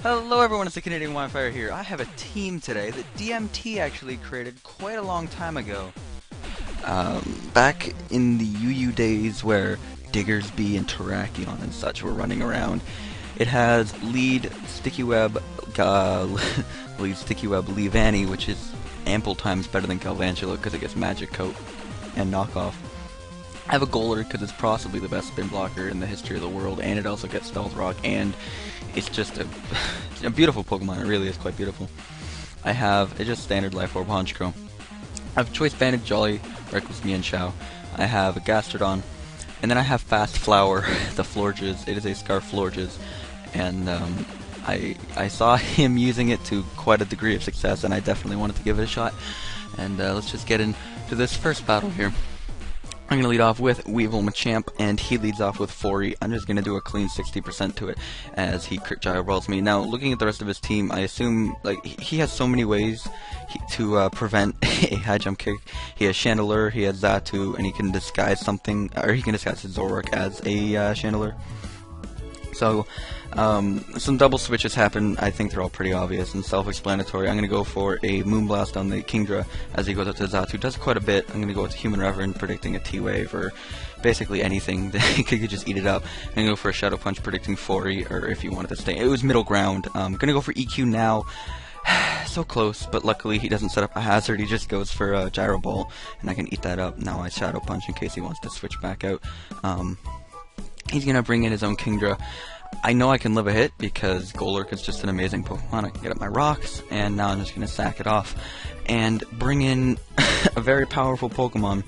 Hello everyone, it's TheCanadianWifier here. I have a team today that DMT actually created quite a long time ago. Back in the UU days where Diggersby and Terrakion and such were running around. It has lead Sticky Web Leavanny, which is ample times better than Galvantula because it gets Magic Coat and Knockoff. I have a Golurk because it's possibly the best spin blocker in the history of the world, and it also gets Stealth Rock, and it's just a beautiful Pokemon. It really is quite beautiful. I have just standard Life Orb Honchkrow. I have Choice Banded Jolly, Reckless Me, and Shao. I have a Gastrodon, and then I have Fast Flower, the Florges. It is a Scarf Florges, and I saw him using it to quite a degree of success, and I definitely wanted to give it a shot. And let's just get into this first battle here. I'm going to lead off with Weevil Machamp, and he leads off with Fori. I'm just going to do a clean 60% to it as he crit gyro balls me. Now, looking at the rest of his team, I assume like he has so many ways to prevent a high jump kick. He has Chandelure, he has Xatu, and he can disguise something, or he can disguise his Zoroark as a Chandelure. So, some double switches happen. I think they're all pretty obvious and self-explanatory. I'm going to go for a Moonblast on the Kingdra as he goes up to Xatu. Does quite a bit. I'm going to go with Human Reverend, predicting a T-Wave, or basically anything that he could just eat it up. I'm going to go for a Shadow Punch, predicting Fori, or if you wanted to stay. It was middle ground. I'm going to go for EQ now. So close, but luckily he doesn't set up a hazard. He just goes for a Gyro Ball, and I can eat that up. Now I Shadow Punch in case he wants to switch back out. He's going to bring in his own Kingdra. I know I can live a hit because Golurk is just an amazing Pokemon. I can get up my rocks, and now I'm just going to sack it off and bring in a very powerful Pokemon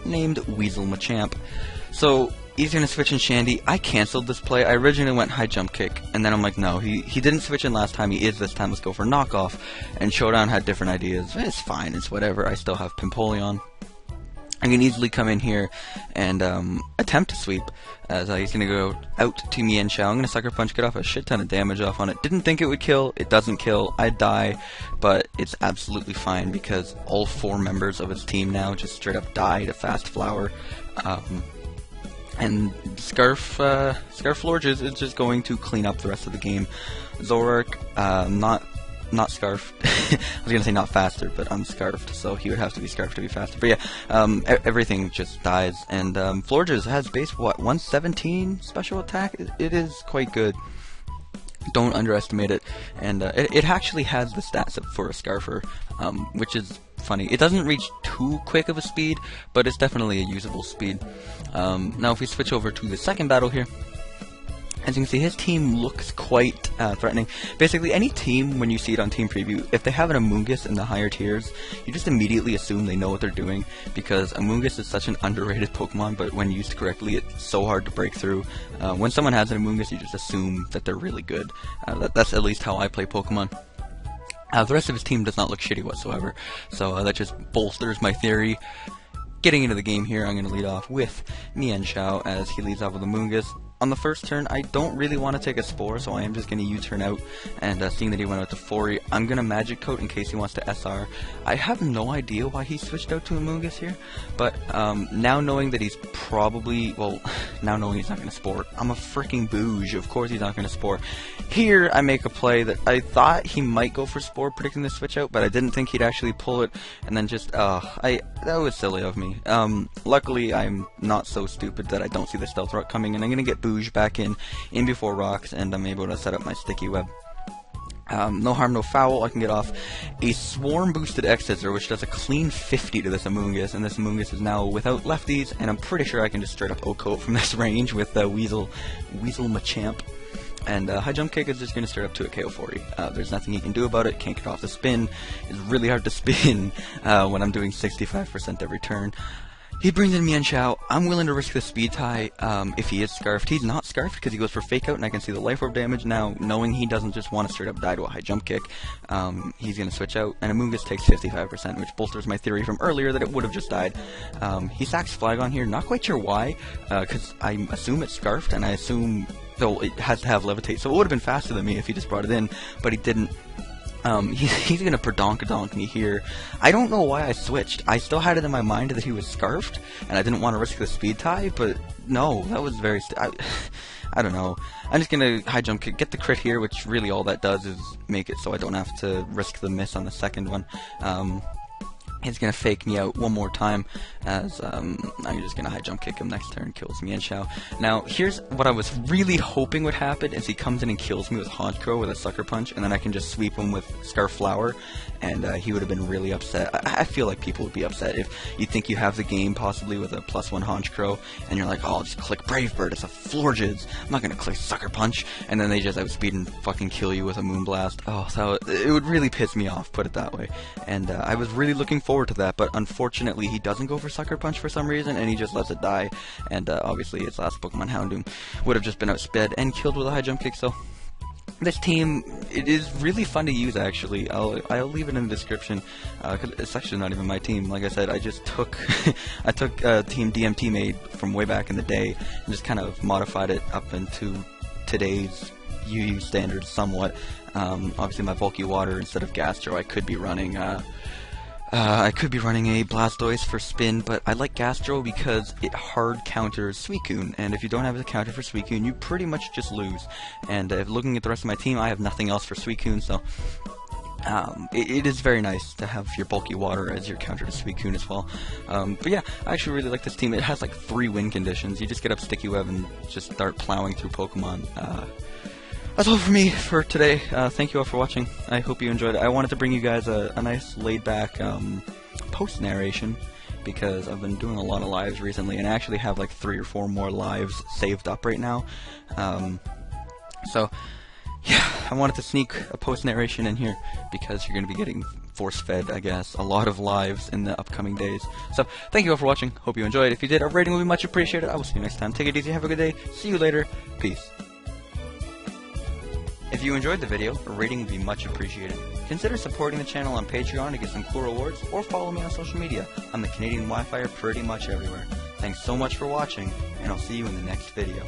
named Weasel Machamp. So he's going to switch in Shandy. I canceled this play. I originally went High Jump Kick, and then I'm like, no, he didn't switch in last time. He is this time. Let's go for Knockoff. And Showdown had different ideas. It's fine. It's whatever. I still have Pimpoleon. I can easily come in here and attempt to sweep, as he's going to go out to me and Shao. I'm going to Sucker Punch, get off a shit ton of damage off on it. Didn't think it would kill. It doesn't kill. I die, but it's absolutely fine because all 4 members of his team now just straight up die to Fast Flower. And Scarf Florges is just going to clean up the rest of the game. Zoroark, not Scarfed. I was gonna say not faster, but I'm Scarfed, so he would have to be Scarfed to be faster. But yeah, everything just dies, and Florges has base, what, 117 special attack? It is quite good. Don't underestimate it, and it actually has the stats for a Scarfer, which is funny. It doesn't reach too quick of a speed, but it's definitely a usable speed. Now if we switch over to the second battle here, as you can see, his team looks quite threatening. Basically, any team, when you see it on Team Preview, if they have an Amoonguss in the higher tiers, you just immediately assume they know what they're doing, because Amoonguss is such an underrated Pokemon, but when used correctly, it's so hard to break through. When someone has an Amoonguss, you just assume that they're really good. That's at least how I play Pokemon. The rest of his team does not look shitty whatsoever, so that just bolsters my theory. Getting into the game here, I'm going to lead off with me and Shao as he leads off with Amoonguss. On the first turn, I don't really want to take a Spore, so I am just going to U-turn out, and seeing that he went out to Fori, I'm going to Magic Coat in case he wants to SR. I have no idea why he switched out to Amoonguss here, but now knowing that he's probably, well, now knowing he's not going to Spore, I'm a freaking Buge, of course he's not going to Spore. Here, I make a play that I thought he might go for Spore, predicting the switch out, but I didn't think he'd actually pull it, and then just, that was silly of me. Luckily, I'm not so stupid that I don't see the Stealth Rock coming, and I'm going to get Buge back in before rocks, and I'm able to set up my Sticky Web. No harm, no foul. I can get off a Swarm boosted X-Scissor, which does a clean 50 to this Amoonguss, and this Amoonguss is now without lefties, and I'm pretty sure I can just straight up O-Coat from this range with Weasel Machamp. And High Jump Kick is just going to straight up to a KO 40. There's nothing he can do about it. Can't get off the spin. It's really hard to spin when I'm doing 65% every turn. He brings in me and Shao. I'm willing to risk the speed tie if he is Scarfed. He's not Scarfed because he goes for Fake Out, and I can see the Life Orb damage. Now, knowing he doesn't just want to straight up die to a High Jump Kick, he's going to switch out, and Amoonguss takes 55%, which bolsters my theory from earlier that it would have just died. He sacks Flygon here. Not quite sure why, because I assume it's Scarfed, and I assume, though, it has to have Levitate, so it would have been faster than me if he just brought it in, but he didn't. He's gonna perdonkadonk me here. I don't know why I switched. I still had it in my mind that he was scarfed, and I didn't want to risk the speed tie, but no, that was very... I don't know. I'm just gonna high jump kick, get the crit here, which really all that does is make it so I don't have to risk the miss on the second one. He's gonna fake me out one more time, as I'm just gonna high jump kick him next turn, kills me and Shao. Now, here's what I was really hoping would happen: is he comes in and kills me with Honchkrow with a sucker punch, and then I can just sweep him with Scarf Flower, and he would have been really upset. I feel like people would be upset if you think you have the game possibly with a +1 Honchkrow, and you're like, oh, I'll just click Brave Bird, it's a Florges, I'm not gonna click Sucker Punch, and then they just outspeed and fucking kill you with a Moonblast. Oh, so it would really piss me off, put it that way. And I was really looking forward to that, but unfortunately he doesn't go for Sucker Punch for some reason, and he just lets it die, and obviously his last Pokemon, Houndoom, would have just been outsped and killed with a high jump kick. So this team, it is really fun to use, actually. I'll leave it in the description, because it's actually not even my team. Like I said, I just took I took a team DMT made from way back in the day and just kind of modified it up into today's UU standards somewhat. Obviously my bulky water instead of Gastro, I could be running a Blastoise for spin, but I like Gastro because it hard counters Suicune, and if you don't have the counter for Suicune, you pretty much just lose. And looking at the rest of my team, I have nothing else for Suicune, so it is very nice to have your bulky water as your counter to Suicune as well. But yeah, I actually really like this team. It has like 3 win conditions. You just get up Sticky Web and just start plowing through Pokemon. That's all for me for today. Thank you all for watching. I hope you enjoyed it. I wanted to bring you guys a nice laid-back post-narration, because I've been doing a lot of lives recently, and I actually have like 3 or 4 more lives saved up right now. So, yeah, I wanted to sneak a post-narration in here, because you're going to be getting force-fed, I guess, a lot of lives in the upcoming days. So, thank you all for watching. Hope you enjoyed. If you did, a rating would be much appreciated. I will see you next time. Take it easy. Have a good day. See you later. Peace. If you enjoyed the video, a rating would be much appreciated. Consider supporting the channel on Patreon to get some cool rewards, or follow me on social media. I'm the Canadian Wifier pretty much everywhere. Thanks so much for watching, and I'll see you in the next video.